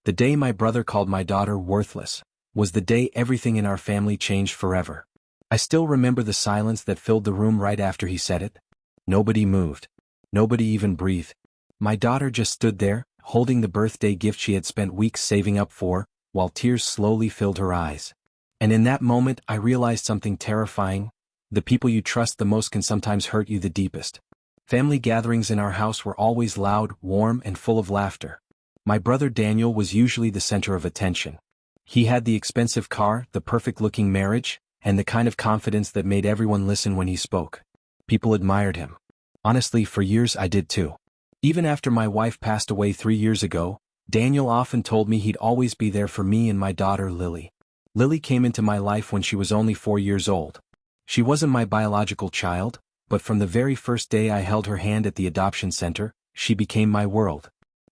The day my brother called my daughter worthless was the day everything in our family changed forever. I still remember the silence that filled the room right after he said it. Nobody moved. Nobody even breathed. My daughter just stood there, holding the birthday gift she had spent weeks saving up for, while tears slowly filled her eyes. And in that moment I realized something terrifying. The people you trust the most can sometimes hurt you the deepest. Family gatherings in our house were always loud, warm, and full of laughter. My brother Daniel was usually the center of attention. He had the expensive car, the perfect-looking marriage, and the kind of confidence that made everyone listen when he spoke. People admired him. Honestly, for years I did too. Even after my wife passed away 3 years ago, Daniel often told me he'd always be there for me and my daughter Lily. Lily came into my life when she was only 4 years old. She wasn't my biological child, but from the very first day I held her hand at the adoption center, she became my world.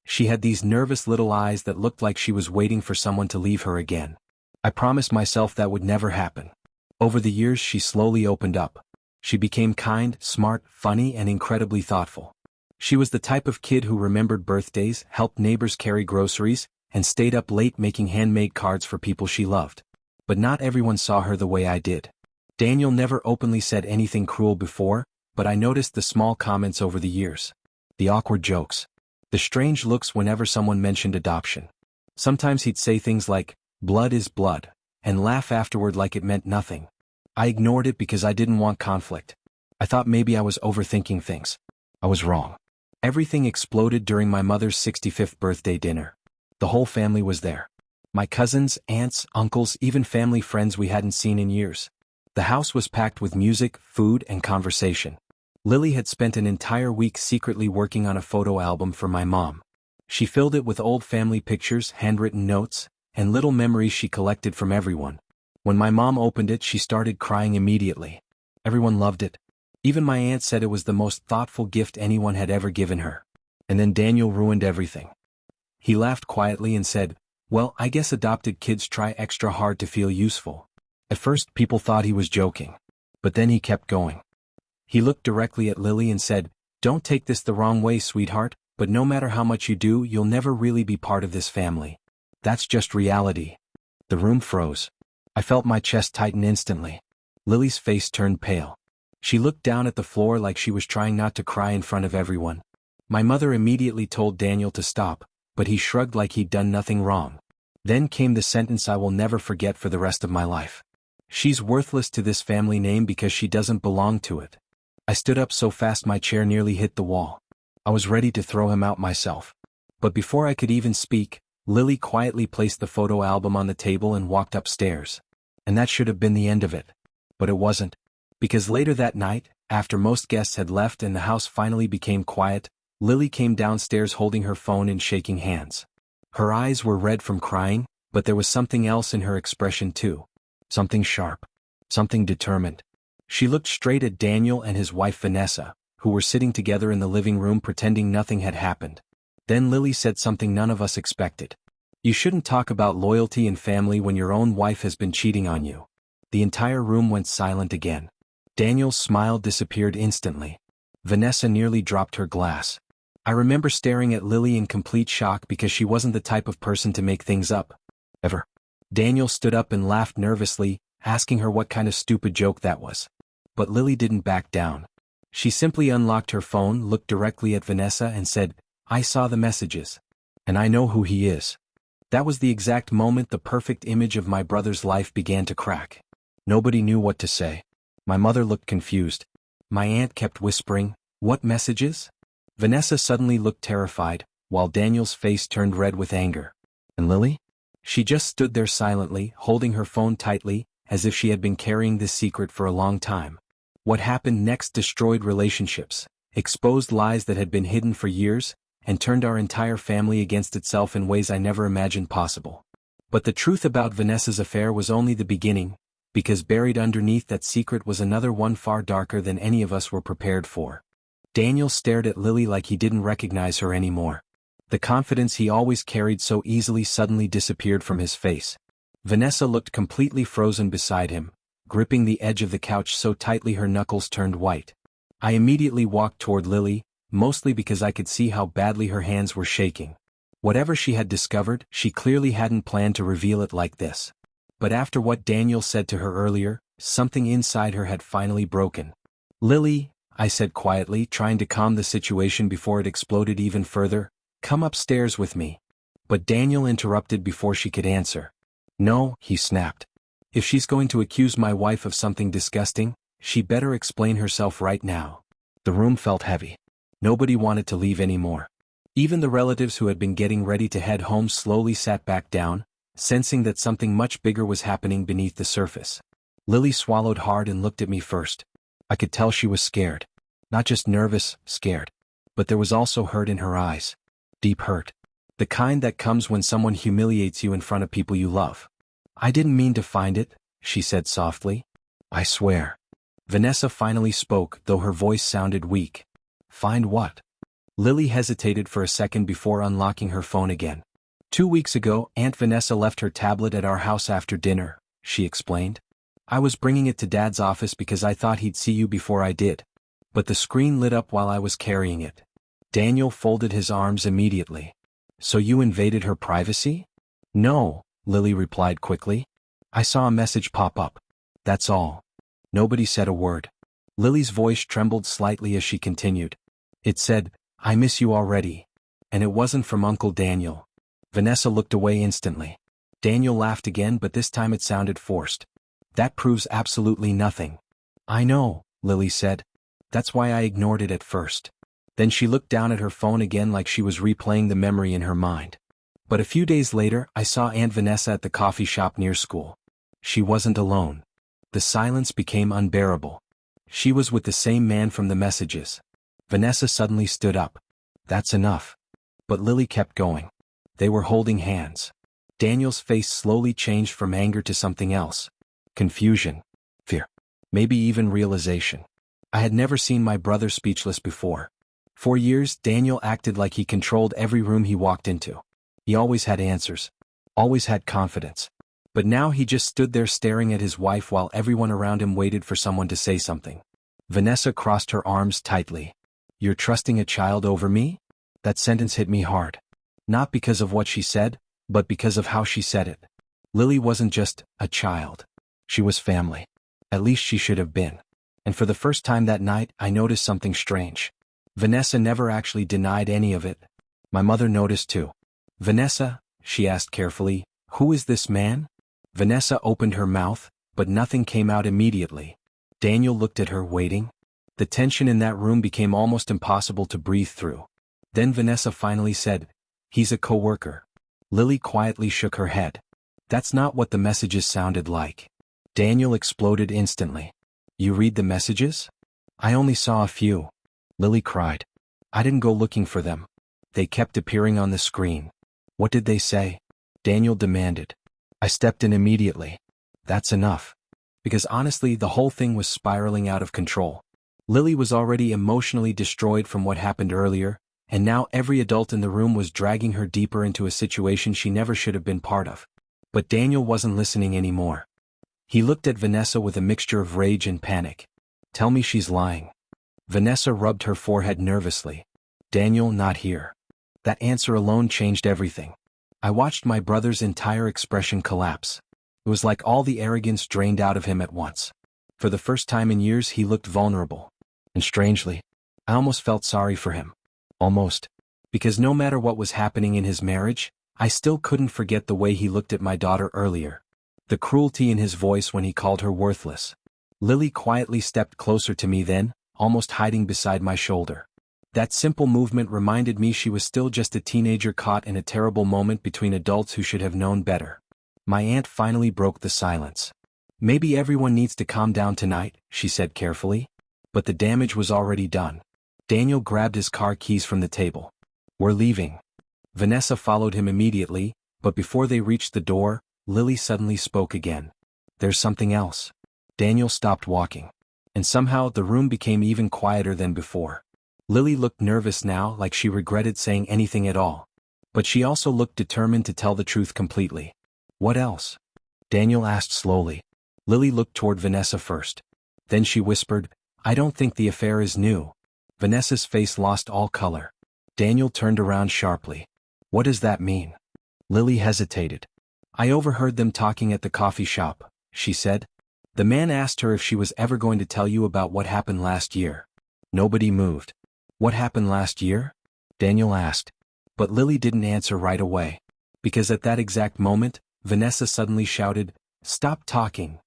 She had these nervous little eyes that looked like she was waiting for someone to leave her again. I promised myself that would never happen. Over the years she slowly opened up. She became kind, smart, funny, and incredibly thoughtful. She was the type of kid who remembered birthdays, helped neighbors carry groceries, and stayed up late making handmade cards for people she loved. But not everyone saw her the way I did. Daniel never openly said anything cruel before, but I noticed the small comments over the years. The awkward jokes. The strange looks whenever someone mentioned adoption. Sometimes he'd say things like, "Blood is blood," and laugh afterward like it meant nothing. I ignored it because I didn't want conflict. I thought maybe I was overthinking things. I was wrong. Everything exploded during my mother's 65th birthday dinner. The whole family was there. My cousins, aunts, uncles, even family friends we hadn't seen in years. The house was packed with music, food, and conversation. Lily had spent an entire week secretly working on a photo album for my mom. She filled it with old family pictures, handwritten notes, and little memories she collected from everyone. When my mom opened it, she started crying immediately. Everyone loved it. Even my aunt said it was the most thoughtful gift anyone had ever given her. And then Daniel ruined everything. He laughed quietly and said, "Well, I guess adopted kids try extra hard to feel useful." At first, people thought he was joking. But then he kept going. He looked directly at Lily and said, "Don't take this the wrong way, sweetheart, but no matter how much you do, you'll never really be part of this family. That's just reality." The room froze. I felt my chest tighten instantly. Lily's face turned pale. She looked down at the floor like she was trying not to cry in front of everyone. My mother immediately told Daniel to stop, but he shrugged like he'd done nothing wrong. Then came the sentence I will never forget for the rest of my life. "She's worthless to this family name because she doesn't belong to it." I stood up so fast my chair nearly hit the wall. I was ready to throw him out myself. But before I could even speak, Lily quietly placed the photo album on the table and walked upstairs. And that should have been the end of it. But it wasn't. Because later that night, after most guests had left and the house finally became quiet, Lily came downstairs holding her phone and shaking hands. Her eyes were red from crying, but there was something else in her expression too. Something sharp. Something determined. She looked straight at Daniel and his wife Vanessa, who were sitting together in the living room pretending nothing had happened. Then Lily said something none of us expected. "You shouldn't talk about loyalty and family when your own wife has been cheating on you." The entire room went silent again. Daniel's smile disappeared instantly. Vanessa nearly dropped her glass. I remember staring at Lily in complete shock because she wasn't the type of person to make things up. Ever. Daniel stood up and laughed nervously, asking her what kind of stupid joke that was. But Lily didn't back down. She simply unlocked her phone, looked directly at Vanessa and said, "I saw the messages. And I know who he is." That was the exact moment the perfect image of my brother's life began to crack. Nobody knew what to say. My mother looked confused. My aunt kept whispering, "What messages?" Vanessa suddenly looked terrified, while Daniel's face turned red with anger. And Lily? She just stood there silently, holding her phone tightly, as if she had been carrying this secret for a long time. What happened next destroyed relationships, exposed lies that had been hidden for years, and turned our entire family against itself in ways I never imagined possible. But the truth about Vanessa's affair was only the beginning, because buried underneath that secret was another one far darker than any of us were prepared for. Daniel stared at Lily like he didn't recognize her anymore. The confidence he always carried so easily suddenly disappeared from his face. Vanessa looked completely frozen beside him, gripping the edge of the couch so tightly her knuckles turned white. I immediately walked toward Lily, mostly because I could see how badly her hands were shaking. Whatever she had discovered, she clearly hadn't planned to reveal it like this. But after what Daniel said to her earlier, something inside her had finally broken. "Lily," I said quietly, trying to calm the situation before it exploded even further, "come upstairs with me." But Daniel interrupted before she could answer. "No," he snapped. "If she's going to accuse my wife of something disgusting, she better explain herself right now." The room felt heavy. Nobody wanted to leave anymore. Even the relatives who had been getting ready to head home slowly sat back down, sensing that something much bigger was happening beneath the surface. Lily swallowed hard and looked at me first. I could tell she was scared. Not just nervous, scared. But there was also hurt in her eyes. Deep hurt. The kind that comes when someone humiliates you in front of people you love. "I didn't mean to find it," she said softly. "I swear." Vanessa finally spoke, though her voice sounded weak. "Find what?" Lily hesitated for a second before unlocking her phone again. "2 weeks ago, Aunt Vanessa left her tablet at our house after dinner," she explained. "I was bringing it to Dad's office because I thought he'd see you before I did. But the screen lit up while I was carrying it." Daniel folded his arms immediately. "So you invaded her privacy?" "No," Lily replied quickly. "I saw a message pop up. That's all." Nobody said a word. Lily's voice trembled slightly as she continued. It said, "I miss you already." And it wasn't from Uncle Daniel. Vanessa looked away instantly. Daniel laughed again, but this time it sounded forced. "That proves absolutely nothing." "I know," Lily said. "That's why I ignored it at first." Then she looked down at her phone again like she was replaying the memory in her mind. "But a few days later, I saw Aunt Vanessa at the coffee shop near school. She wasn't alone." The silence became unbearable. She was with the same man from the messages. Vanessa suddenly stood up. "That's enough." But Lily kept going. They were holding hands. Daniel's face slowly changed from anger to something else. Confusion. Fear. Maybe even realization. I had never seen my brother speechless before. For years, Daniel acted like he controlled every room he walked into. He always had answers. Always had confidence. But now he just stood there staring at his wife while everyone around him waited for someone to say something. Vanessa crossed her arms tightly. "You're trusting a child over me?" That sentence hit me hard. Not because of what she said, but because of how she said it. Lily wasn't just a child. She was family. At least she should have been. And for the first time that night, I noticed something strange. Vanessa never actually denied any of it. My mother noticed too. "Vanessa," she asked carefully, "who is this man?" Vanessa opened her mouth, but nothing came out immediately. Daniel looked at her, waiting. The tension in that room became almost impossible to breathe through. Then Vanessa finally said, "He's a coworker." Lily quietly shook her head. "That's not what the messages sounded like." Daniel exploded instantly. "You read the messages?" "I only saw a few." Lily cried. "I didn't go looking for them. They kept appearing on the screen." "What did they say?" Daniel demanded. I stepped in immediately. "That's enough." Because honestly, the whole thing was spiraling out of control. Lily was already emotionally destroyed from what happened earlier, and now every adult in the room was dragging her deeper into a situation she never should have been part of. But Daniel wasn't listening anymore. He looked at Vanessa with a mixture of rage and panic. "Tell me she's lying." Vanessa rubbed her forehead nervously. "Daniel, not here." That answer alone changed everything. I watched my brother's entire expression collapse. It was like all the arrogance drained out of him at once. For the first time in years, he looked vulnerable. And strangely, I almost felt sorry for him. Almost. Because no matter what was happening in his marriage, I still couldn't forget the way he looked at my daughter earlier. The cruelty in his voice when he called her worthless. Lily quietly stepped closer to me then, almost hiding beside my shoulder. That simple movement reminded me she was still just a teenager caught in a terrible moment between adults who should have known better. My aunt finally broke the silence. "Maybe everyone needs to calm down tonight," she said carefully. But the damage was already done. Daniel grabbed his car keys from the table. "We're leaving." Vanessa followed him immediately, but before they reached the door, Lily suddenly spoke again. "There's something else." Daniel stopped walking. And somehow the room became even quieter than before. Lily looked nervous now, like she regretted saying anything at all. But she also looked determined to tell the truth completely. "What else?" Daniel asked slowly. Lily looked toward Vanessa first. Then she whispered, "I don't think the affair is new." Vanessa's face lost all color. Daniel turned around sharply. What does that mean? Lily hesitated. I overheard them talking at the coffee shop, she said. The man asked her if she was ever going to tell you about what happened last year. Nobody moved. What happened last year? Daniel asked. But Lily didn't answer right away. Because at that exact moment, Vanessa suddenly shouted, "Stop talking."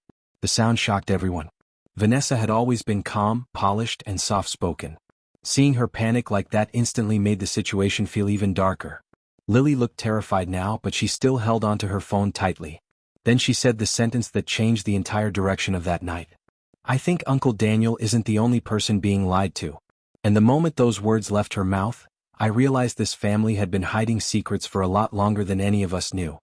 The sound shocked everyone. Vanessa had always been calm, polished, and soft-spoken. Seeing her panic like that instantly made the situation feel even darker. Lily looked terrified now, but she still held onto her phone tightly. Then she said the sentence that changed the entire direction of that night. "I think Uncle Daniel isn't the only person being lied to." And the moment those words left her mouth, I realized this family had been hiding secrets for a lot longer than any of us knew.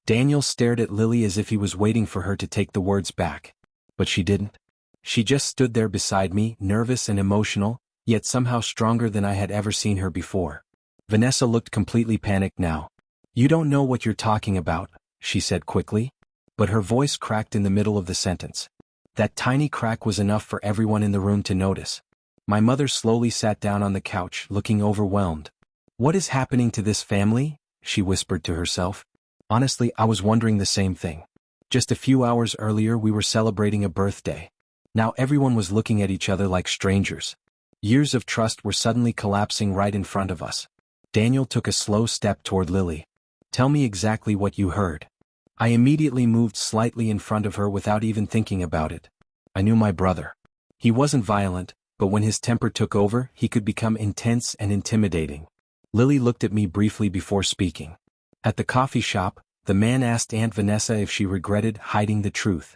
Daniel stared at Lily as if he was waiting for her to take the words back. But she didn't. She just stood there beside me, nervous and emotional, yet somehow stronger than I had ever seen her before. Vanessa looked completely panicked now. "You don't know what you're talking about," she said quickly. But her voice cracked in the middle of the sentence. That tiny crack was enough for everyone in the room to notice. My mother slowly sat down on the couch, looking overwhelmed. "What is happening to this family?" she whispered to herself. Honestly, I was wondering the same thing. Just a few hours earlier we were celebrating a birthday. Now everyone was looking at each other like strangers. Years of trust were suddenly collapsing right in front of us. Daniel took a slow step toward Lily. "Tell me exactly what you heard." I immediately moved slightly in front of her without even thinking about it. I knew my brother. He wasn't violent, but when his temper took over, he could become intense and intimidating. Lily looked at me briefly before speaking. At the coffee shop, the man asked Aunt Vanessa if she regretted hiding the truth.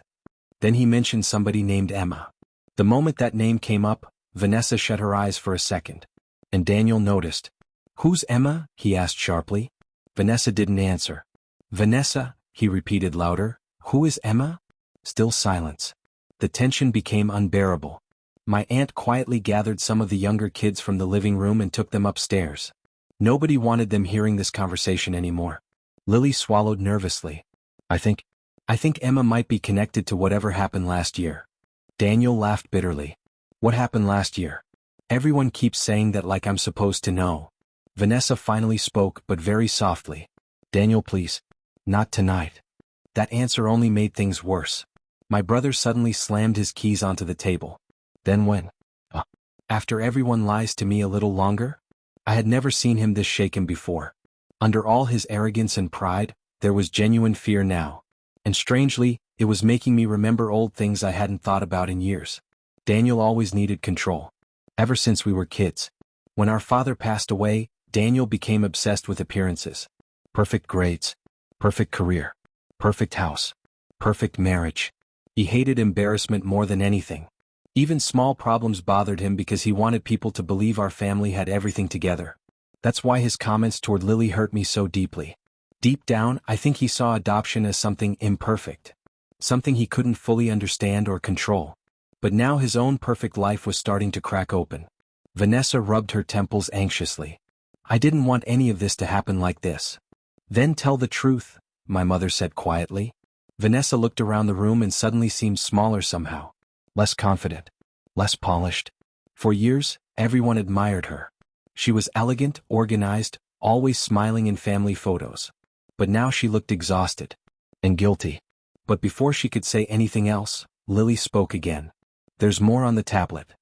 Then he mentioned somebody named Emma. The moment that name came up, Vanessa shut her eyes for a second. And Daniel noticed. "Who's Emma?" he asked sharply. Vanessa didn't answer. "Vanessa," he repeated louder, "who is Emma?" Still silence. The tension became unbearable. My aunt quietly gathered some of the younger kids from the living room and took them upstairs. Nobody wanted them hearing this conversation anymore. Lily swallowed nervously. I think Emma might be connected to whatever happened last year." Daniel laughed bitterly. "What happened last year? Everyone keeps saying that like I'm supposed to know." Vanessa finally spoke, but very softly. "Daniel, please. Not tonight." That answer only made things worse. My brother suddenly slammed his keys onto the table. "Then when? After everyone lies to me a little longer?" I had never seen him this shaken before. Under all his arrogance and pride, there was genuine fear now. And strangely, it was making me remember old things I hadn't thought about in years. Daniel always needed control. Ever since we were kids. When our father passed away, Daniel became obsessed with appearances. Perfect grades. Perfect career. Perfect house. Perfect marriage. He hated embarrassment more than anything. Even small problems bothered him because he wanted people to believe our family had everything together. That's why his comments toward Lily hurt me so deeply. Deep down, I think he saw adoption as something imperfect. Something he couldn't fully understand or control. But now his own perfect life was starting to crack open. Vanessa rubbed her temples anxiously. "I didn't want any of this to happen like this." "Then tell the truth," my mother said quietly. Vanessa looked around the room and suddenly seemed smaller somehow. Less confident. Less polished. For years, everyone admired her. She was elegant, organized, always smiling in family photos. But now she looked exhausted. And guilty. But before she could say anything else, Lily spoke again. "There's more on the tablet."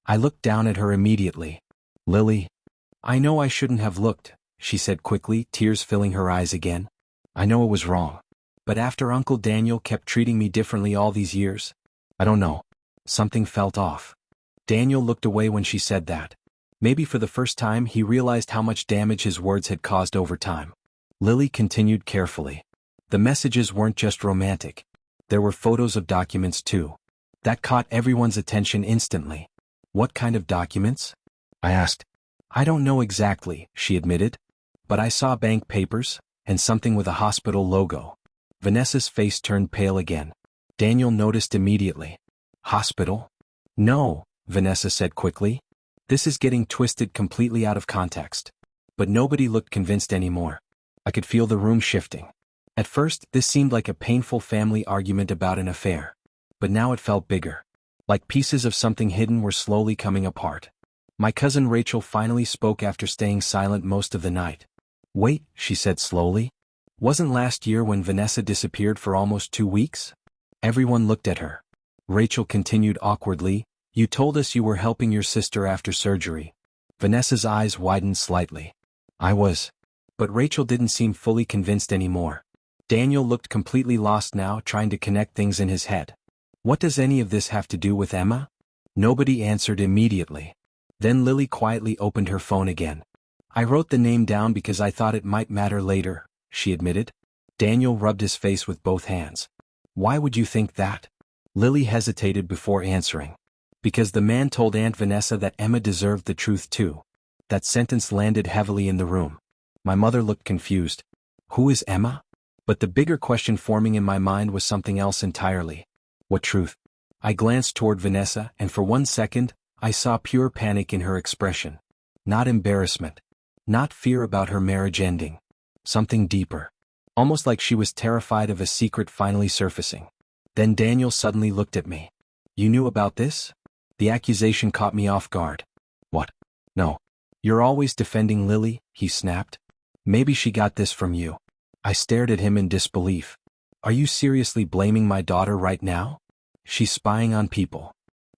I looked down at her immediately. "Lily." "I know I shouldn't have looked," she said quickly, tears filling her eyes again. "I know it was wrong. But after Uncle Daniel kept treating me differently all these years, I don't know. Something felt off." Daniel looked away when she said that. Maybe for the first time he realized how much damage his words had caused over time. Lily continued carefully. "The messages weren't just romantic. There were photos of documents too. That caught everyone's attention instantly." "What kind of documents?" I asked. "I don't know exactly," she admitted. "But I saw bank papers, and something with a hospital logo." Vanessa's face turned pale again. Daniel noticed immediately. "Hospital?" "No," Vanessa said quickly. "This is getting twisted completely out of context." But nobody looked convinced anymore. I could feel the room shifting. At first, this seemed like a painful family argument about an affair. But now it felt bigger. Like pieces of something hidden were slowly coming apart. My cousin Rachel finally spoke after staying silent most of the night. Wait, she said slowly. Wasn't last year when Vanessa disappeared for almost 2 weeks? Everyone looked at her. Rachel continued awkwardly, you told us you were helping your sister after surgery. Vanessa's eyes widened slightly. I was. But Rachel didn't seem fully convinced anymore. Daniel looked completely lost now, trying to connect things in his head. What does any of this have to do with Emma? Nobody answered immediately. Then Lily quietly opened her phone again. I wrote the name down because I thought it might matter later, she admitted. Daniel rubbed his face with both hands. Why would you think that? Lily hesitated before answering. Because the man told Aunt Vanessa that Emma deserved the truth too. That sentence landed heavily in the room. My mother looked confused. Who is Emma? But the bigger question forming in my mind was something else entirely. What truth? I glanced toward Vanessa, and for 1 second, I saw pure panic in her expression. Not embarrassment. Not fear about her marriage ending. Something deeper. Almost like she was terrified of a secret finally surfacing. Then Daniel suddenly looked at me. You knew about this? The accusation caught me off guard. What? No. You're always defending Lily, he snapped. Maybe she got this from you. I stared at him in disbelief. Are you seriously blaming my daughter right now? She's spying on people.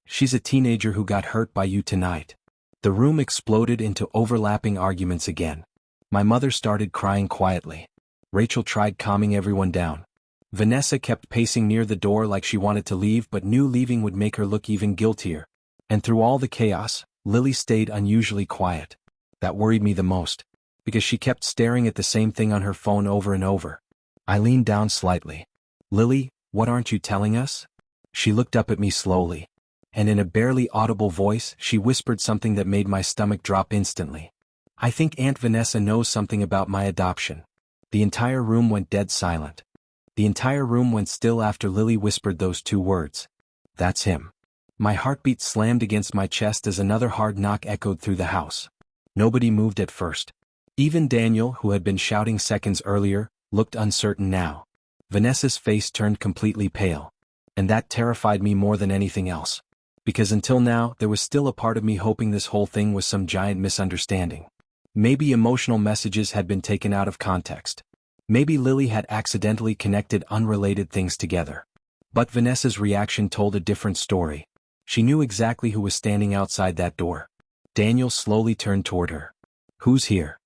She's a teenager who got hurt by you tonight. The room exploded into overlapping arguments again. My mother started crying quietly. Rachel tried calming everyone down. Vanessa kept pacing near the door like she wanted to leave but knew leaving would make her look even guiltier. And through all the chaos, Lily stayed unusually quiet. That worried me the most, because she kept staring at the same thing on her phone over and over. I leaned down slightly. Lily, what aren't you telling us? She looked up at me slowly. And in a barely audible voice, she whispered something that made my stomach drop instantly. I think Aunt Vanessa knows something about my adoption. The entire room went dead silent. The entire room went still after Lily whispered those 2 words. That's him. My heartbeat slammed against my chest as another hard knock echoed through the house. Nobody moved at first. Even Daniel, who had been shouting seconds earlier, looked uncertain now. Vanessa's face turned completely pale. And that terrified me more than anything else. Because until now, there was still a part of me hoping this whole thing was some giant misunderstanding. Maybe emotional messages had been taken out of context. Maybe Lily had accidentally connected unrelated things together. But Vanessa's reaction told a different story. She knew exactly who was standing outside that door. Daniel slowly turned toward her. Who's here?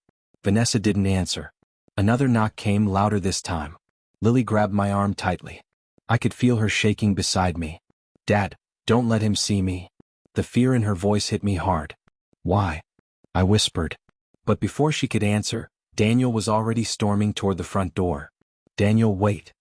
Vanessa didn't answer. Another knock came, louder this time. Lily grabbed my arm tightly. I could feel her shaking beside me. Dad, don't let him see me. The fear in her voice hit me hard. Why? I whispered. But before she could answer, Daniel was already storming toward the front door. Daniel, wait.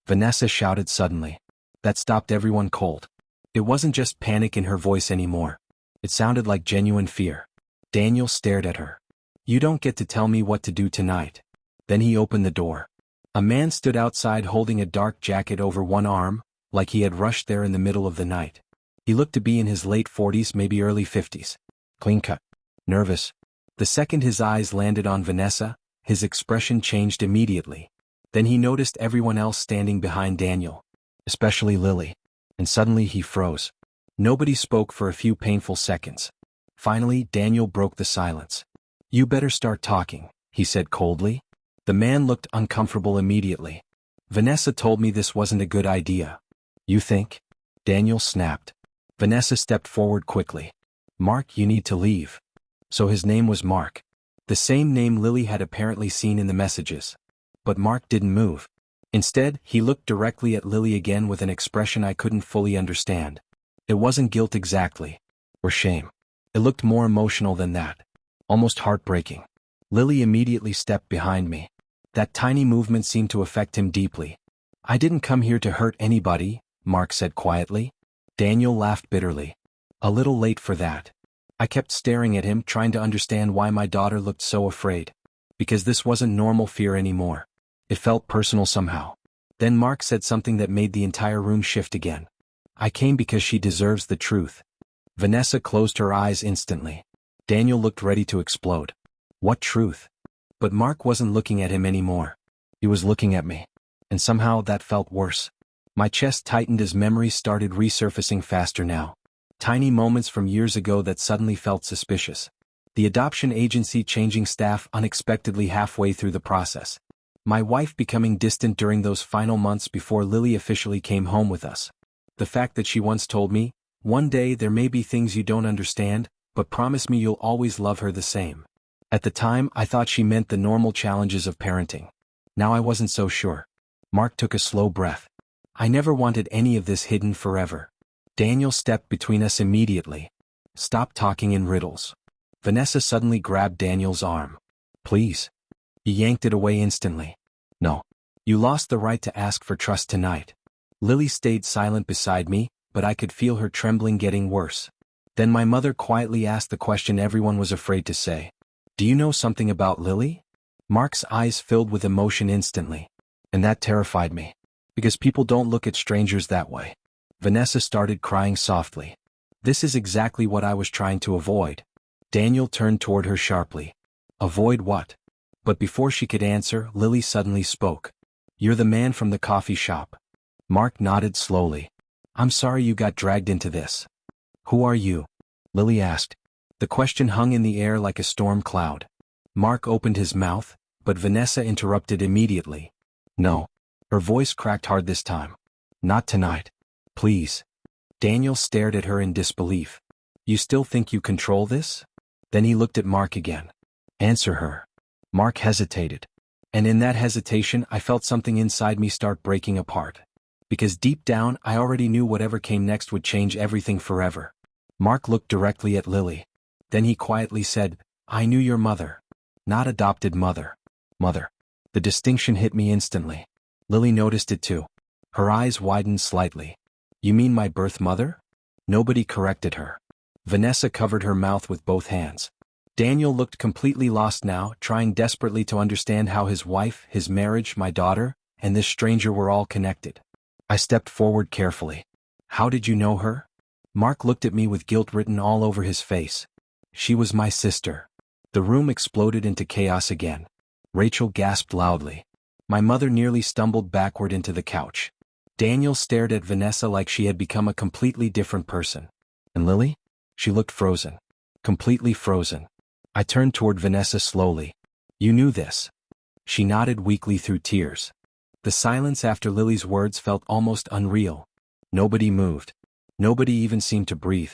Vanessa shouted suddenly. That stopped everyone cold. It wasn't just panic in her voice anymore. It sounded like genuine fear. Daniel stared at her. You don't get to tell me what to do tonight. Then he opened the door. A man stood outside holding a dark jacket over one arm, like he had rushed there in the middle of the night. He looked to be in his late 40s, maybe early 50s. Clean cut. Nervous. The second his eyes landed on Vanessa, his expression changed immediately. Then he noticed everyone else standing behind Daniel. Especially Lily. And suddenly he froze. Nobody spoke for a few painful seconds. Finally, Daniel broke the silence. You better start talking, he said coldly. The man looked uncomfortable immediately. Vanessa told me this wasn't a good idea. You think? Daniel snapped. Vanessa stepped forward quickly. Mark, you need to leave. So his name was Mark. The same name Lily had apparently seen in the messages. But Mark didn't move. Instead, he looked directly at Lily again with an expression I couldn't fully understand. It wasn't guilt exactly. Or shame. It looked more emotional than that. Almost heartbreaking. Lily immediately stepped behind me. That tiny movement seemed to affect him deeply. I didn't come here to hurt anybody, Mark said quietly. Daniel laughed bitterly. A little late for that. I kept staring at him, trying to understand why my daughter looked so afraid. Because this wasn't normal fear anymore. It felt personal somehow. Then Mark said something that made the entire room shift again. I came because she deserves the truth. Vanessa closed her eyes instantly. Daniel looked ready to explode. What truth? But Mark wasn't looking at him anymore. He was looking at me. And somehow that felt worse. My chest tightened as memories started resurfacing faster now. Tiny moments from years ago that suddenly felt suspicious. The adoption agency changing staff unexpectedly halfway through the process. My wife becoming distant during those final months before Lily officially came home with us. The fact that she once told me, "One day there may be things you don't understand, but promise me you'll always love her the same." At the time, I thought she meant the normal challenges of parenting. Now I wasn't so sure. Mark took a slow breath. I never wanted any of this hidden forever. Daniel stepped between us immediately. Stop talking in riddles. Vanessa suddenly grabbed Daniel's arm. Please. He yanked it away instantly. No. You lost the right to ask for trust tonight. Lily stayed silent beside me, but I could feel her trembling getting worse. Then my mother quietly asked the question everyone was afraid to say. Do you know something about Lily? Mark's eyes filled with emotion instantly. And that terrified me. Because people don't look at strangers that way. Vanessa started crying softly. This is exactly what I was trying to avoid. Daniel turned toward her sharply. Avoid what? But before she could answer, Lily suddenly spoke. You're the man from the coffee shop. Mark nodded slowly. I'm sorry you got dragged into this. Who are you? Lily asked. The question hung in the air like a storm cloud. Mark opened his mouth, but Vanessa interrupted immediately. No. Her voice cracked hard this time. Not tonight. Please. Daniel stared at her in disbelief. You still think you control this? Then he looked at Mark again. Answer her. Mark hesitated. And in that hesitation I felt something inside me start breaking apart. Because deep down I already knew whatever came next would change everything forever. Mark looked directly at Lily. Then he quietly said, I knew your mother. Not adopted mother. Mother. The distinction hit me instantly. Lily noticed it too. Her eyes widened slightly. You mean my birth mother? Nobody corrected her. Vanessa covered her mouth with both hands. Daniel looked completely lost now, trying desperately to understand how his wife, his marriage, my daughter, and this stranger were all connected. I stepped forward carefully. How did you know her? Mark looked at me with guilt written all over his face. She was my sister. The room exploded into chaos again. Rachel gasped loudly. My mother nearly stumbled backward into the couch. Daniel stared at Vanessa like she had become a completely different person. And Lily? She looked frozen. Completely frozen. I turned toward Vanessa slowly. You knew this. She nodded weakly through tears. The silence after Lily's words felt almost unreal. Nobody moved. Nobody even seemed to breathe.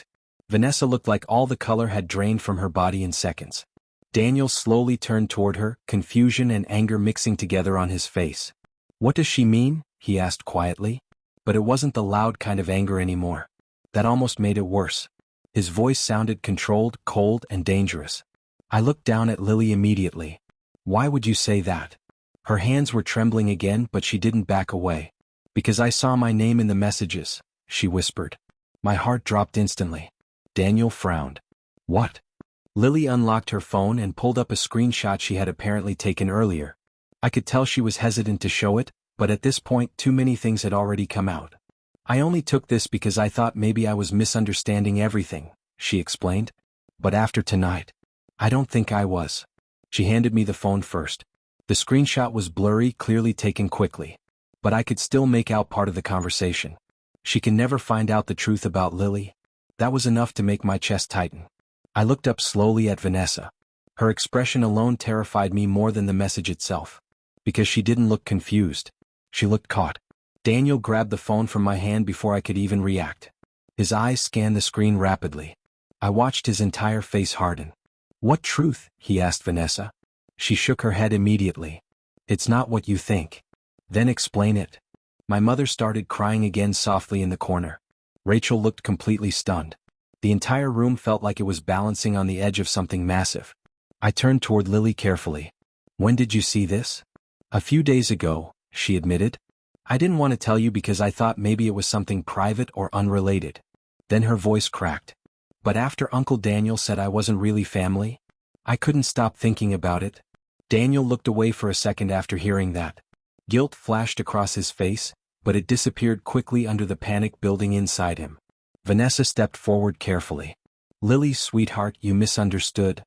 Vanessa looked like all the color had drained from her body in seconds. Daniel slowly turned toward her, confusion and anger mixing together on his face. What does she mean? He asked quietly. But it wasn't the loud kind of anger anymore. That almost made it worse. His voice sounded controlled, cold, and dangerous. I looked down at Lily immediately. Why would you say that? Her hands were trembling again, but she didn't back away. Because I saw my name in the messages, she whispered. My heart dropped instantly. Daniel frowned. What? Lily unlocked her phone and pulled up a screenshot she had apparently taken earlier. I could tell she was hesitant to show it, but at this point too many things had already come out. I only took this because I thought maybe I was misunderstanding everything, she explained. But after tonight, I don't think I was. She handed me the phone first. The screenshot was blurry, clearly taken quickly. But I could still make out part of the conversation. She can never find out the truth about Lily. That was enough to make my chest tighten. I looked up slowly at Vanessa. Her expression alone terrified me more than the message itself. Because she didn't look confused. She looked caught. Daniel grabbed the phone from my hand before I could even react. His eyes scanned the screen rapidly. I watched his entire face harden. What truth? He asked Vanessa. She shook her head immediately. It's not what you think. Then explain it. My mother started crying again softly in the corner. Rachel looked completely stunned. The entire room felt like it was balancing on the edge of something massive. I turned toward Lily carefully. When did you see this? A few days ago, she admitted. I didn't want to tell you because I thought maybe it was something private or unrelated. Then her voice cracked. But after Uncle Daniel said I wasn't really family, I couldn't stop thinking about it. Daniel looked away for a second after hearing that. Guilt flashed across his face, but it disappeared quickly under the panic building inside him. Vanessa stepped forward carefully. Lily, sweetheart, you misunderstood.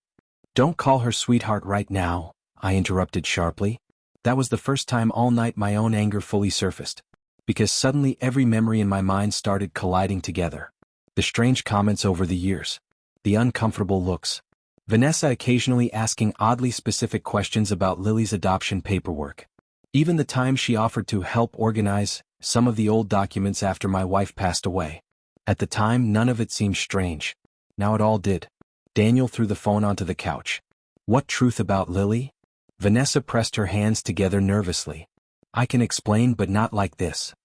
Don't call her sweetheart right now, I interrupted sharply. That was the first time all night my own anger fully surfaced. Because suddenly every memory in my mind started colliding together. The strange comments over the years. The uncomfortable looks. Vanessa occasionally asking oddly specific questions about Lily's adoption paperwork. Even the time she offered to help organize some of the old documents after my wife passed away. At the time, none of it seemed strange. Now it all did. Daniel threw the phone onto the couch. What truth about Lily? Vanessa pressed her hands together nervously. I can explain, but not like this.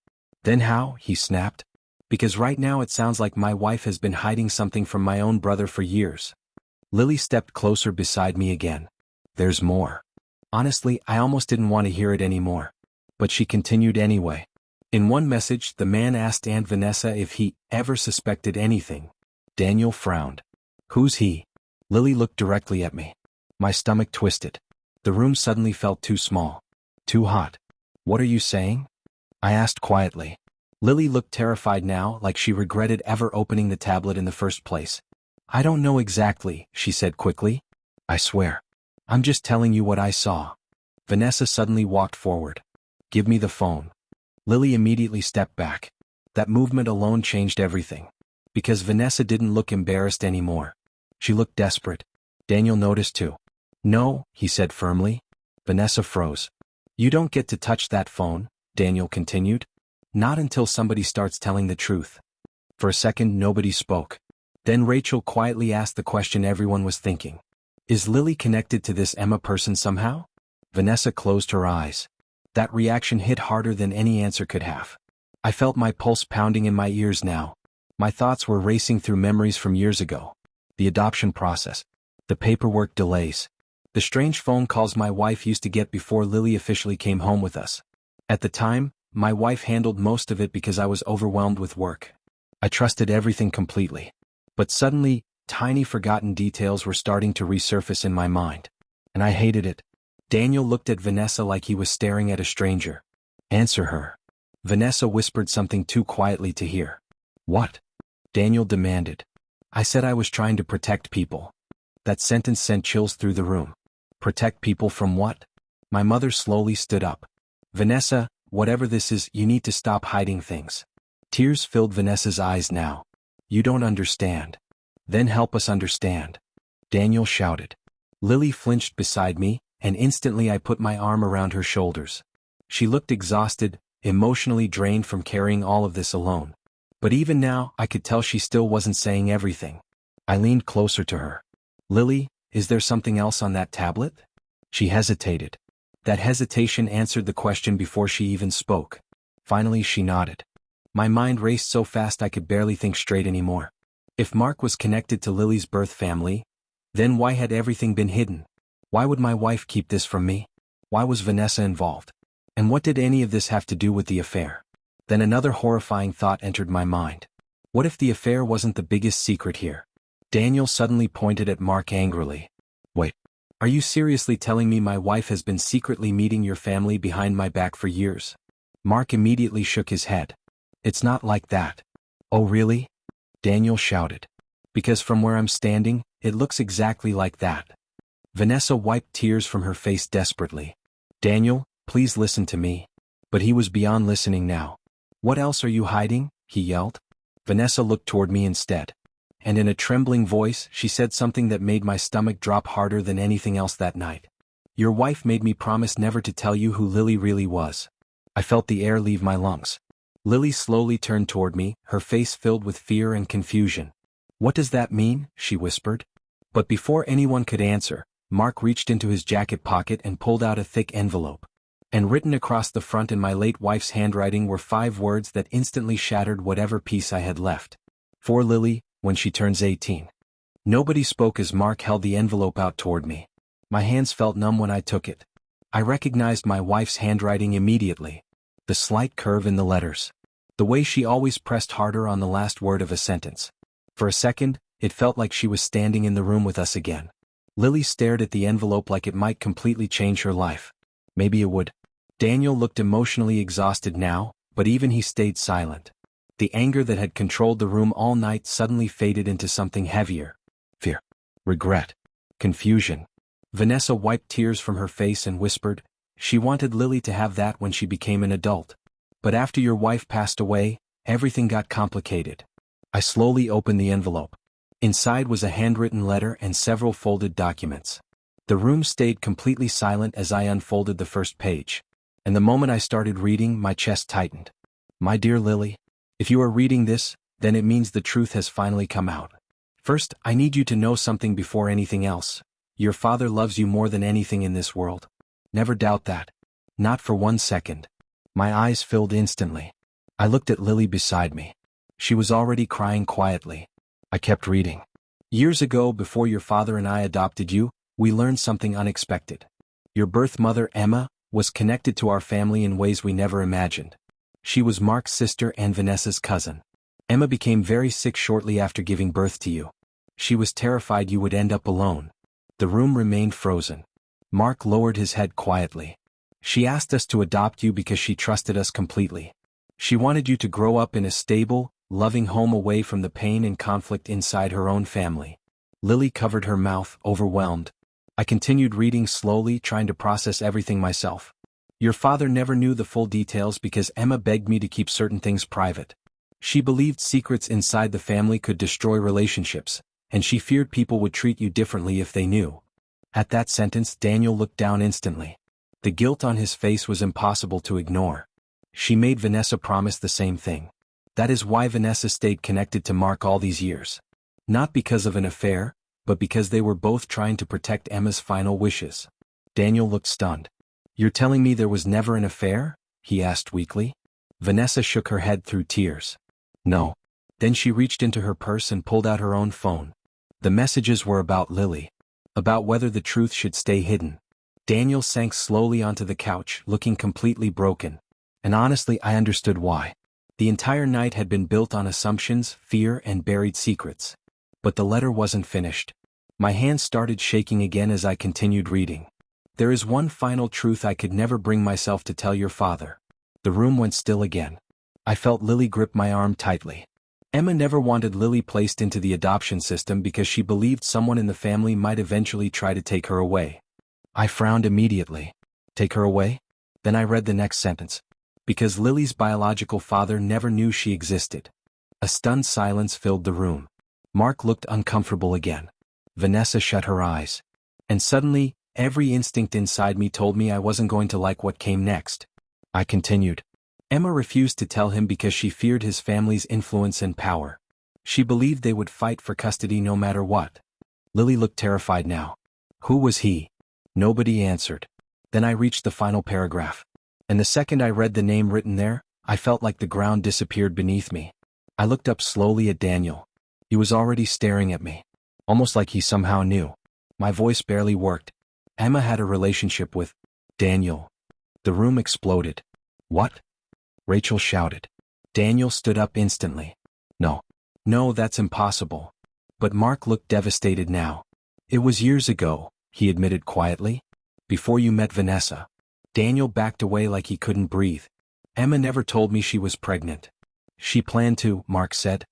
Then how? He snapped. Because right now it sounds like my wife has been hiding something from my own brother for years. Lily stepped closer beside me again. There's more. Honestly, I almost didn't want to hear it anymore. But she continued anyway. In one message, the man asked Aunt Vanessa if he ever suspected anything. Daniel frowned. Who's he? Lily looked directly at me. My stomach twisted. The room suddenly felt too small. Too hot. What are you saying? I asked quietly. Lily looked terrified now, like she regretted ever opening the tablet in the first place. I don't know exactly, she said quickly. I swear. I'm just telling you what I saw. Vanessa suddenly walked forward. Give me the phone. Lily immediately stepped back. That movement alone changed everything. Because Vanessa didn't look embarrassed anymore. She looked desperate. Daniel noticed too. No, he said firmly. Vanessa froze. You don't get to touch that phone, Daniel continued. Not until somebody starts telling the truth. For a second, nobody spoke. Then Rachel quietly asked the question everyone was thinking. Is Lily connected to this Emma person somehow? Vanessa closed her eyes. That reaction hit harder than any answer could have. I felt my pulse pounding in my ears now. My thoughts were racing through memories from years ago. The adoption process. The paperwork delays. The strange phone calls my wife used to get before Lily officially came home with us. At the time, my wife handled most of it because I was overwhelmed with work. I trusted everything completely. But suddenly, tiny forgotten details were starting to resurface in my mind. And I hated it. Daniel looked at Vanessa like he was staring at a stranger. Answer her. Vanessa whispered something too quietly to hear. What? Daniel demanded. I said I was trying to protect people. That sentence sent chills through the room. Protect people from what? My mother slowly stood up. Vanessa, whatever this is, you need to stop hiding things. Tears filled Vanessa's eyes now. You don't understand. Then help us understand. Daniel shouted. Lily flinched beside me, and instantly I put my arm around her shoulders. She looked exhausted, emotionally drained from carrying all of this alone. But even now, I could tell she still wasn't saying everything. I leaned closer to her. Lily, is there something else on that tablet? She hesitated. That hesitation answered the question before she even spoke. Finally she nodded. My mind raced so fast I could barely think straight anymore. If Mark was connected to Lily's birth family, then why had everything been hidden? Why would my wife keep this from me? Why was Vanessa involved? And what did any of this have to do with the affair? Then another horrifying thought entered my mind. What if the affair wasn't the biggest secret here? Daniel suddenly pointed at Mark angrily. Wait, are you seriously telling me my wife has been secretly meeting your family behind my back for years? Mark immediately shook his head. It's not like that. Oh really? Daniel shouted. Because from where I'm standing, it looks exactly like that. Vanessa wiped tears from her face desperately. Daniel, please listen to me. But he was beyond listening now. What else are you hiding? He yelled. Vanessa looked toward me instead. And in a trembling voice, she said something that made my stomach drop harder than anything else that night. Your wife made me promise never to tell you who Lily really was. I felt the air leave my lungs. Lily slowly turned toward me, her face filled with fear and confusion. What does that mean? She whispered. But before anyone could answer, Mark reached into his jacket pocket and pulled out a thick envelope. And written across the front in my late wife's handwriting were 5 words that instantly shattered whatever peace I had left. For Lily, when she turns 18. Nobody spoke as Mark held the envelope out toward me. My hands felt numb when I took it. I recognized my wife's handwriting immediately. The slight curve in the letters. The way she always pressed harder on the last word of a sentence. For a second, it felt like she was standing in the room with us again. Lily stared at the envelope like it might completely change her life. Maybe it would. Daniel looked emotionally exhausted now, but even he stayed silent. The anger that had controlled the room all night suddenly faded into something heavier. Fear. Regret. Confusion. Vanessa wiped tears from her face and whispered, she wanted Lily to have that when she became an adult. But after your wife passed away, everything got complicated. I slowly opened the envelope. Inside was a handwritten letter and several folded documents. The room stayed completely silent as I unfolded the first page. And the moment I started reading, my chest tightened. My dear Lily, if you are reading this, then it means the truth has finally come out. First, I need you to know something before anything else. Your father loves you more than anything in this world. Never doubt that. Not for 1 second. My eyes filled instantly. I looked at Lily beside me. She was already crying quietly. I kept reading. Years ago, before your father and I adopted you, we learned something unexpected. Your birth mother, Emma, was connected to our family in ways we never imagined. She was Mark's sister and Vanessa's cousin. Emma became very sick shortly after giving birth to you. She was terrified you would end up alone. The room remained frozen. Mark lowered his head quietly. She asked us to adopt you because she trusted us completely. She wanted you to grow up in a stable, loving home away from the pain and conflict inside her own family. Lily covered her mouth, overwhelmed. I continued reading slowly, trying to process everything myself. Your father never knew the full details because Emma begged me to keep certain things private. She believed secrets inside the family could destroy relationships, and she feared people would treat you differently if they knew. At that sentence, Daniel looked down instantly. The guilt on his face was impossible to ignore. She made Vanessa promise the same thing. That is why Vanessa stayed connected to Mark all these years. Not because of an affair, but because they were both trying to protect Emma's final wishes. Daniel looked stunned. You're telling me there was never an affair? He asked weakly. Vanessa shook her head through tears. No. Then she reached into her purse and pulled out her own phone. The messages were about Lily. About whether the truth should stay hidden. Daniel sank slowly onto the couch, looking completely broken. And honestly, I understood why. The entire night had been built on assumptions, fear, and buried secrets. But the letter wasn't finished. My hands started shaking again as I continued reading. There is one final truth I could never bring myself to tell your father. The room went still again. I felt Lily grip my arm tightly. Emma never wanted Lily placed into the adoption system because she believed someone in the family might eventually try to take her away. I frowned immediately. Take her away? Then I read the next sentence. Because Lily's biological father never knew she existed. A stunned silence filled the room. Mark looked uncomfortable again. Vanessa shut her eyes. And suddenly, every instinct inside me told me I wasn't going to like what came next. I continued. Emma refused to tell him because she feared his family's influence and power. She believed they would fight for custody no matter what. Lily looked terrified now. Who was he? Nobody answered. Then I reached the final paragraph. And the second I read the name written there, I felt like the ground disappeared beneath me. I looked up slowly at Daniel. He was already staring at me. Almost like he somehow knew. My voice barely worked. Emma had a relationship with Daniel. The room exploded. What? Rachel shouted. Daniel stood up instantly. No. No, that's impossible. But Mark looked devastated now. It was years ago, he admitted quietly. Before you met Vanessa. Daniel backed away like he couldn't breathe. Emma never told me she was pregnant. She planned to, Mark said.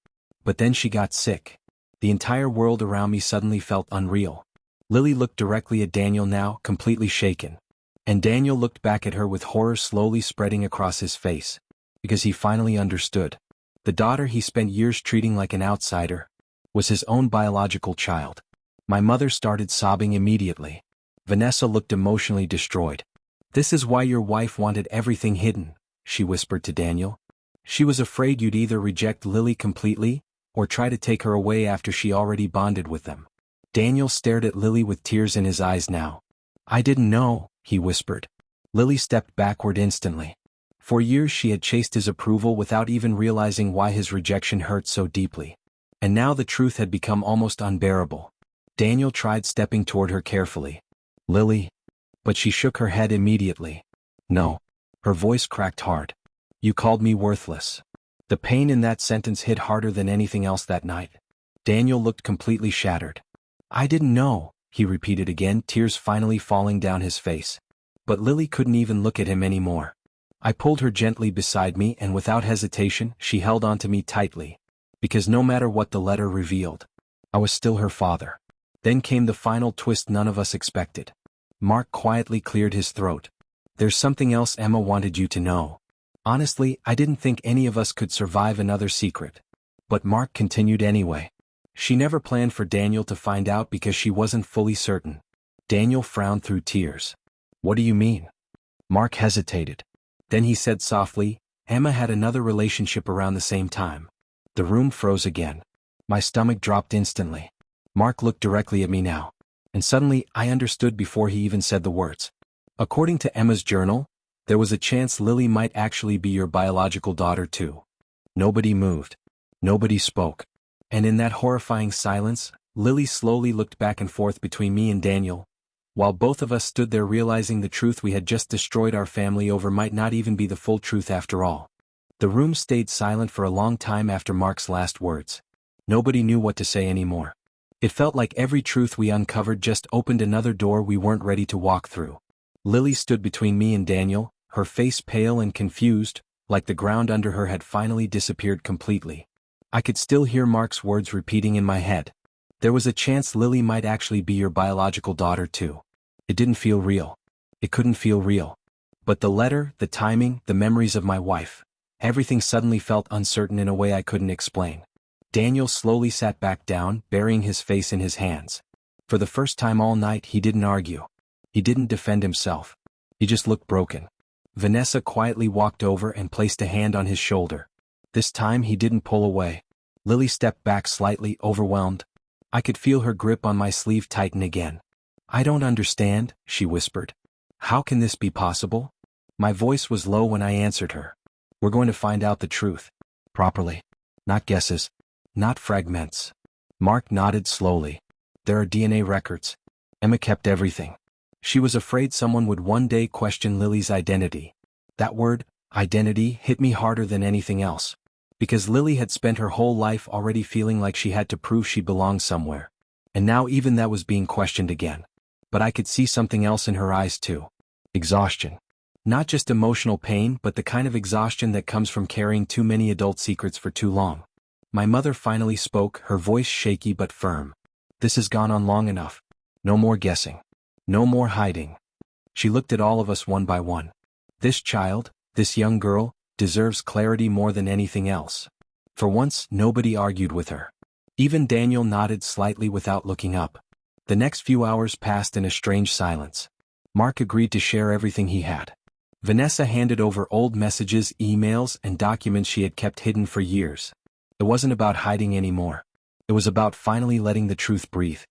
But then she got sick. The entire world around me suddenly felt unreal. Lily looked directly at Daniel now, completely shaken. And Daniel looked back at her with horror slowly spreading across his face. Because he finally understood. The daughter he spent years treating like an outsider was his own biological child. My mother started sobbing immediately. Vanessa looked emotionally destroyed. This is why your wife wanted everything hidden, she whispered to Daniel. She was afraid you'd either reject Lily completely, or try to take her away after she already bonded with them. Daniel stared at Lily with tears in his eyes now. I didn't know, he whispered. Lily stepped backward instantly. For years she had chased his approval without even realizing why his rejection hurt so deeply. And now the truth had become almost unbearable. Daniel tried stepping toward her carefully. Lily. But she shook her head immediately. No. Her voice cracked hard. You called me worthless. The pain in that sentence hit harder than anything else that night. Daniel looked completely shattered. I didn't know, he repeated again, tears finally falling down his face. But Lily couldn't even look at him anymore. I pulled her gently beside me and without hesitation, she held onto me tightly. Because no matter what the letter revealed, I was still her father. Then came the final twist none of us expected. Mark quietly cleared his throat. There's something else Emma wanted you to know. Honestly, I didn't think any of us could survive another secret. But Mark continued anyway. She never planned for Daniel to find out because she wasn't fully certain. Daniel frowned through tears. What do you mean? Mark hesitated. Then he said softly, Emma had another relationship around the same time. The room froze again. My stomach dropped instantly. Mark looked directly at me now. And suddenly, I understood before he even said the words. According to Emma's journal, there was a chance Lily might actually be your biological daughter too. Nobody moved. Nobody spoke. And in that horrifying silence, Lily slowly looked back and forth between me and Daniel, while both of us stood there realizing the truth we had just destroyed our family over might not even be the full truth after all. The room stayed silent for a long time after Mark's last words. Nobody knew what to say anymore. It felt like every truth we uncovered just opened another door we weren't ready to walk through. Lily stood between me and Daniel, her face pale and confused, like the ground under her had finally disappeared completely. I could still hear Mark's words repeating in my head. There was a chance Lily might actually be your biological daughter too. It didn't feel real. It couldn't feel real. But the letter, the timing, the memories of my wife, everything suddenly felt uncertain in a way I couldn't explain. Daniel slowly sat back down, burying his face in his hands. For the first time all night he didn't argue. He didn't defend himself. He just looked broken. Vanessa quietly walked over and placed a hand on his shoulder. This time he didn't pull away. Lily stepped back slightly, overwhelmed. I could feel her grip on my sleeve tighten again. I don't understand, she whispered. How can this be possible? My voice was low when I answered her. We're going to find out the truth. Properly. Not guesses. Not fragments. Mark nodded slowly. There are DNA records. Emma kept everything. She was afraid someone would one day question Lily's identity. That word, identity, hit me harder than anything else. Because Lily had spent her whole life already feeling like she had to prove she belonged somewhere. And now even that was being questioned again. But I could see something else in her eyes too. Exhaustion. Not just emotional pain, but the kind of exhaustion that comes from carrying too many adult secrets for too long. My mother finally spoke, her voice shaky but firm. This has gone on long enough. No more guessing. No more hiding. She looked at all of us one by one. This child, this young girl, deserves clarity more than anything else. For once, nobody argued with her. Even Daniel nodded slightly without looking up. The next few hours passed in a strange silence. Mark agreed to share everything he had. Vanessa handed over old messages, emails, and documents she had kept hidden for years. It wasn't about hiding anymore. It was about finally letting the truth breathe.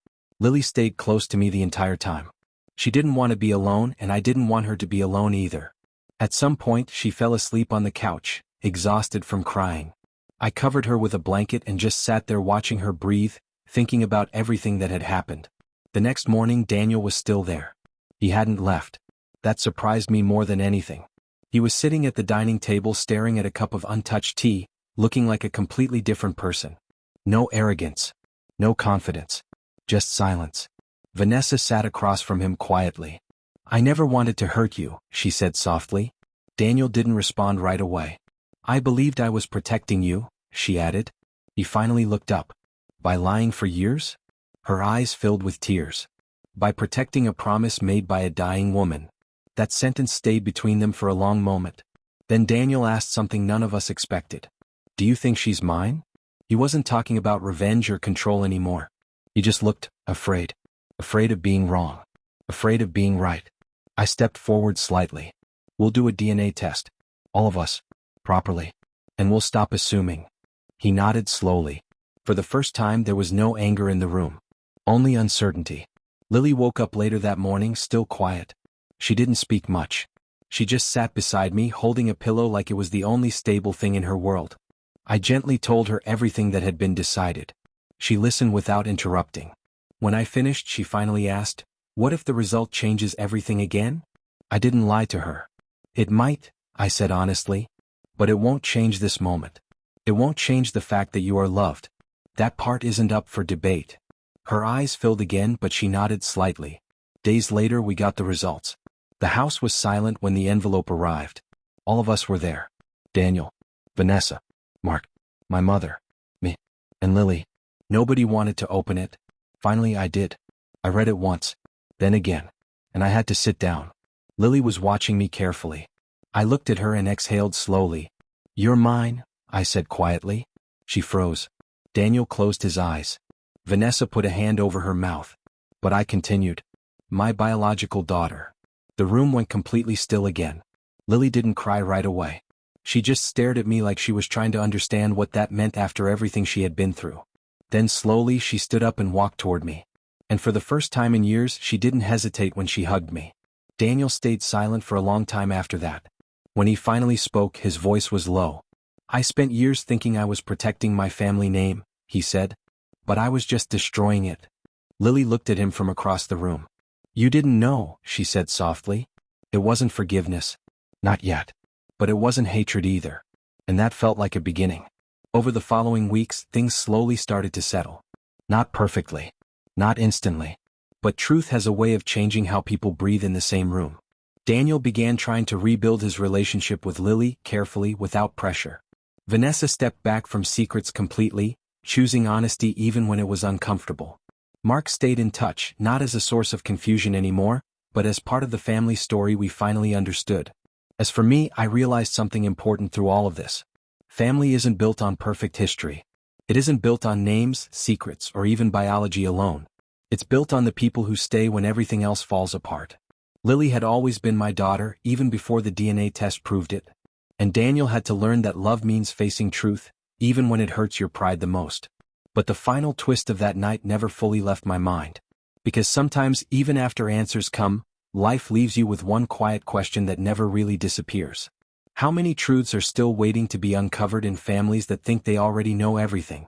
Lily stayed close to me the entire time. She didn't want to be alone, and I didn't want her to be alone either. At some point, she fell asleep on the couch, exhausted from crying. I covered her with a blanket and just sat there watching her breathe, thinking about everything that had happened. The next morning, Daniel was still there. He hadn't left. That surprised me more than anything. He was sitting at the dining table staring at a cup of untouched tea, looking like a completely different person. No arrogance. No confidence. Just silence. Vanessa sat across from him quietly. I never wanted to hurt you, she said softly. Daniel didn't respond right away. I believed I was protecting you, she added. He finally looked up. By lying for years? Her eyes filled with tears. By protecting a promise made by a dying woman. That sentence stayed between them for a long moment. Then Daniel asked something none of us expected. Do you think she's mine? He wasn't talking about revenge or control anymore. He just looked afraid. Afraid of being wrong. Afraid of being right. I stepped forward slightly. We'll do a DNA test. All of us. Properly. And we'll stop assuming. He nodded slowly. For the first time there was no anger in the room. Only uncertainty. Lily woke up later that morning still quiet. She didn't speak much. She just sat beside me holding a pillow like it was the only stable thing in her world. I gently told her everything that had been decided. She listened without interrupting. When I finished, she finally asked, "What if the result changes everything again?" I didn't lie to her. "It might," I said honestly. "But it won't change this moment. It won't change the fact that you are loved. That part isn't up for debate." Her eyes filled again, but she nodded slightly. Days later we got the results. The house was silent when the envelope arrived. All of us were there. Daniel, Vanessa, Mark, my mother, me, and Lily. Nobody wanted to open it. Finally I did. I read it once, then again, and I had to sit down. Lily was watching me carefully. I looked at her and exhaled slowly. "You're mine," I said quietly. She froze. Daniel closed his eyes. Vanessa put a hand over her mouth. But I continued. My biological daughter. The room went completely still again. Lily didn't cry right away. She just stared at me like she was trying to understand what that meant after everything she had been through. Then slowly she stood up and walked toward me. And for the first time in years, she didn't hesitate when she hugged me. Daniel stayed silent for a long time after that. When he finally spoke, his voice was low. I spent years thinking I was protecting my family name, he said. But I was just destroying it. Lily looked at him from across the room. You didn't know, she said softly. It wasn't forgiveness. Not yet. But it wasn't hatred either. And that felt like a beginning. Over the following weeks, things slowly started to settle. Not perfectly. Not instantly. But truth has a way of changing how people breathe in the same room. Daniel began trying to rebuild his relationship with Lily, carefully, without pressure. Vanessa stepped back from secrets completely, choosing honesty even when it was uncomfortable. Mark stayed in touch, not as a source of confusion anymore, but as part of the family story we finally understood. As for me, I realized something important through all of this. Family isn't built on perfect history. It isn't built on names, secrets, or even biology alone. It's built on the people who stay when everything else falls apart. Lily had always been my daughter, even before the DNA test proved it. And Daniel had to learn that love means facing truth, even when it hurts your pride the most. But the final twist of that night never fully left my mind. Because sometimes, even after answers come, life leaves you with one quiet question that never really disappears. How many truths are still waiting to be uncovered in families that think they already know everything?